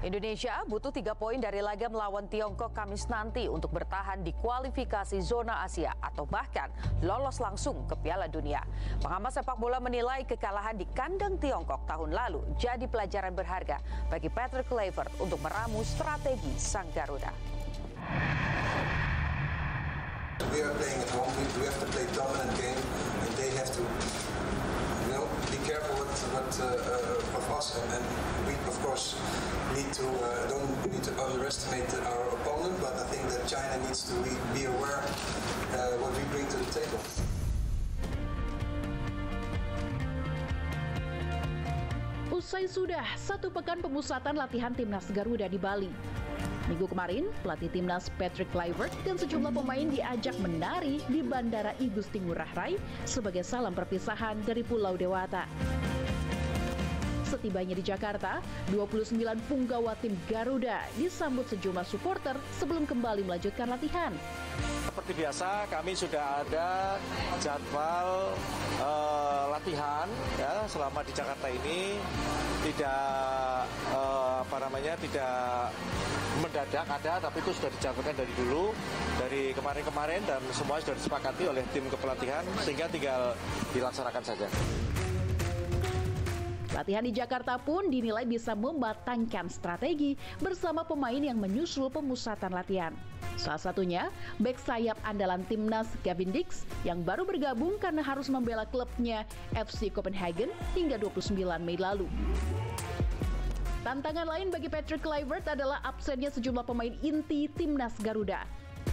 Indonesia butuh 3 poin dari laga melawan Tiongkok Kamis nanti untuk bertahan di kualifikasi zona Asia atau bahkan lolos langsung ke Piala Dunia. Pengamat sepak bola menilai kekalahan di kandang Tiongkok tahun lalu jadi pelajaran berharga bagi Patrick Kluivert untuk meramu strategi sang Garuda. We are playing at home. We have to play dominant game, and they have to, be careful of us. And we, of course, don't need to underestimate our opponent. But I think that China needs to be aware what we bring to the table. Usai sudah 1 pekan pemusatan latihan timnas Garuda di Bali. Minggu kemarin, pelatih timnas Patrick Kluivert dan sejumlah pemain diajak menari di Bandara Igusti Ngurah Rai sebagai salam perpisahan dari Pulau Dewata. Setibanya di Jakarta, 29 punggawa tim Garuda disambut sejumlah supporter sebelum kembali melanjutkan latihan. Seperti biasa, kami sudah ada jadwal latihan ya selama di Jakarta ini, tidak tidak mendadak ada, tapi itu sudah dijadwalkan dari dulu, dari kemarin-kemarin, dan semua sudah disepakati oleh tim kepelatihan sehingga tinggal dilaksanakan saja. Latihan di Jakarta pun dinilai bisa mematangkan strategi bersama pemain yang menyusul pemusatan latihan. Salah satunya, bek sayap andalan timnas Gavin Dix yang baru bergabung karena harus membela klubnya FC Copenhagen hingga 29 Mei lalu. Tantangan lain bagi Patrick Kluivert adalah absennya sejumlah pemain inti timnas Garuda.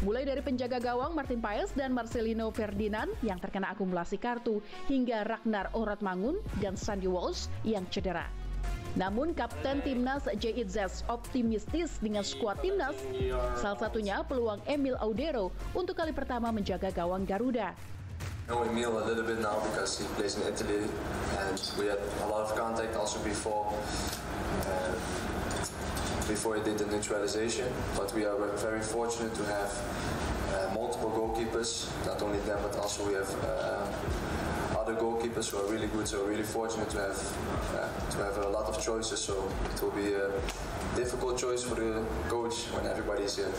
Mulai dari penjaga gawang Martin Paes dan Marcelino Ferdinand yang terkena akumulasi kartu hingga Ragnar Oratmangun dan Sandy Walsh yang cedera. Namun Kapten Timnas JIZ optimistis dengan skuad timnas, salah satunya peluang Emil Audero untuk kali pertama menjaga gawang Garuda. I know Emil a little bit now because he plays in Italy and we had a lot of contact also before he did the neutralization, but we are very fortunate to have multiple goalkeepers, not only them but also we have other goalkeepers who are really good, so we're really fortunate to have a lot of choices, so it will be a difficult choice for the coach when everybody is here.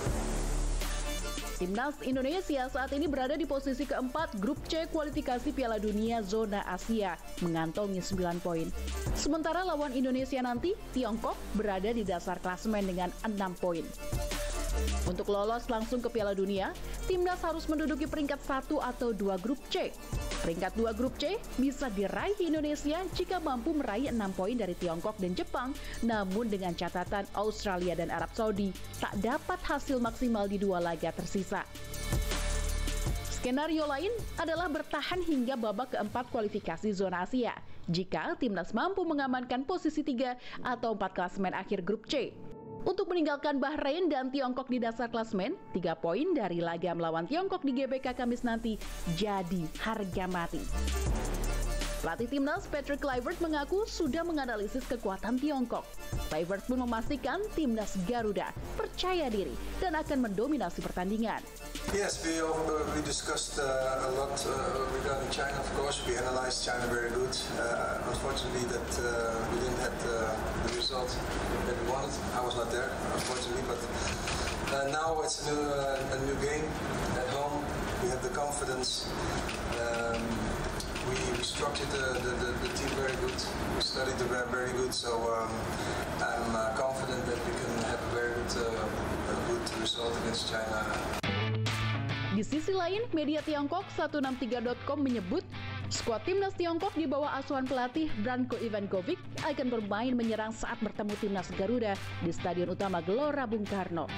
Timnas Indonesia saat ini berada di posisi keempat grup C kualifikasi Piala Dunia Zona Asia, mengantongi 9 poin. Sementara lawan Indonesia nanti, Tiongkok berada di dasar klasemen dengan 6 poin. Untuk lolos langsung ke Piala Dunia, timnas harus menduduki peringkat 1 atau 2 grup C. Peringkat 2 grup C bisa diraih Indonesia jika mampu meraih 6 poin dari Tiongkok dan Jepang, namun dengan catatan Australia dan Arab Saudi tak dapat hasil maksimal di 2 laga tersisa. Skenario lain adalah bertahan hingga babak keempat kualifikasi zona Asia, jika timnas mampu mengamankan posisi 3 atau 4 klasemen akhir grup C. Untuk meninggalkan Bahrain dan Tiongkok di dasar klasemen, 3 poin dari laga melawan Tiongkok di GBK Kamis nanti jadi harga mati. Pelatih timnas Patrick Kluivert mengaku sudah menganalisis kekuatan Tiongkok. Kluivert pun memastikan timnas Garuda percaya diri dan akan mendominasi pertandingan. Yes, we discussed a lot regarding China. Of course, we analyzed China very good. Unfortunately, that we didn't have the result that we wanted. I was not there, unfortunately, but now it's a new game at home. We have the confidence. We structured the team very good. We studied the very good. So I'm confident that we can have a very good result against China. Di sisi lain, media Tiongkok 163.com menyebut skuad timnas Tiongkok di bawah asuhan pelatih Branko Ivankovic akan bermain menyerang saat bertemu timnas Garuda di Stadion Utama Gelora Bung Karno.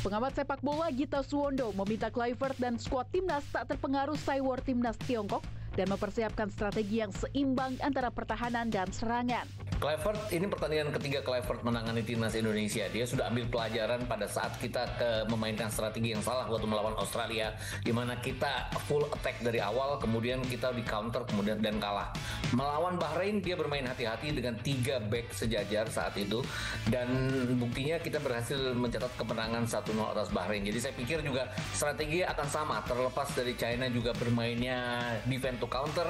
Pengamat sepak bola Gita Suwondo meminta Kluivert dan skuad timnas tak terpengaruh cywar timnas Tiongkok dan mempersiapkan strategi yang seimbang antara pertahanan dan serangan. Kluivert, ini pertandingan ketiga Kluivert menangani timnas Indonesia. Dia sudah ambil pelajaran pada saat kita memainkan strategi yang salah waktu melawan Australia, di mana kita full attack dari awal, kemudian kita di counter, kemudian dan kalah. Melawan Bahrain, dia bermain hati-hati dengan 3 back sejajar saat itu, dan buktinya kita berhasil mencatat kemenangan 1-0 atas Bahrain. Jadi saya pikir juga strategi akan sama, terlepas dari China juga bermainnya defense to counter.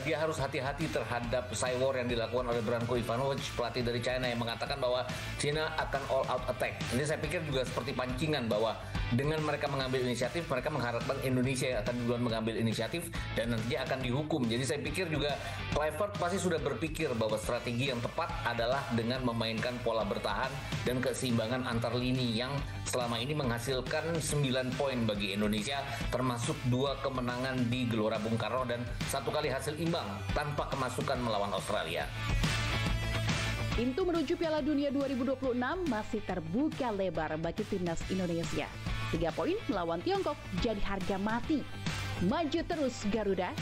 Dia harus hati-hati terhadap cywar yang dilakukan oleh Branko Branko Ivanovic, pelatih dari China, yang mengatakan bahwa China akan all out attack. Ini saya pikir juga seperti pancingan bahwa dengan mereka mengambil inisiatif, mereka mengharapkan Indonesia akan duluan mengambil inisiatif dan nantinya akan dihukum. Jadi saya pikir juga Kluivert pasti sudah berpikir bahwa strategi yang tepat adalah dengan memainkan pola bertahan dan keseimbangan antar lini yang selama ini menghasilkan 9 poin bagi Indonesia, termasuk 2 kemenangan di Gelora Bung Karno dan 1 kali hasil imbang tanpa kemasukan melawan Australia. Pintu menuju Piala Dunia 2026 masih terbuka lebar bagi timnas Indonesia. 3 poin melawan Tiongkok jadi harga mati. Maju terus Garuda.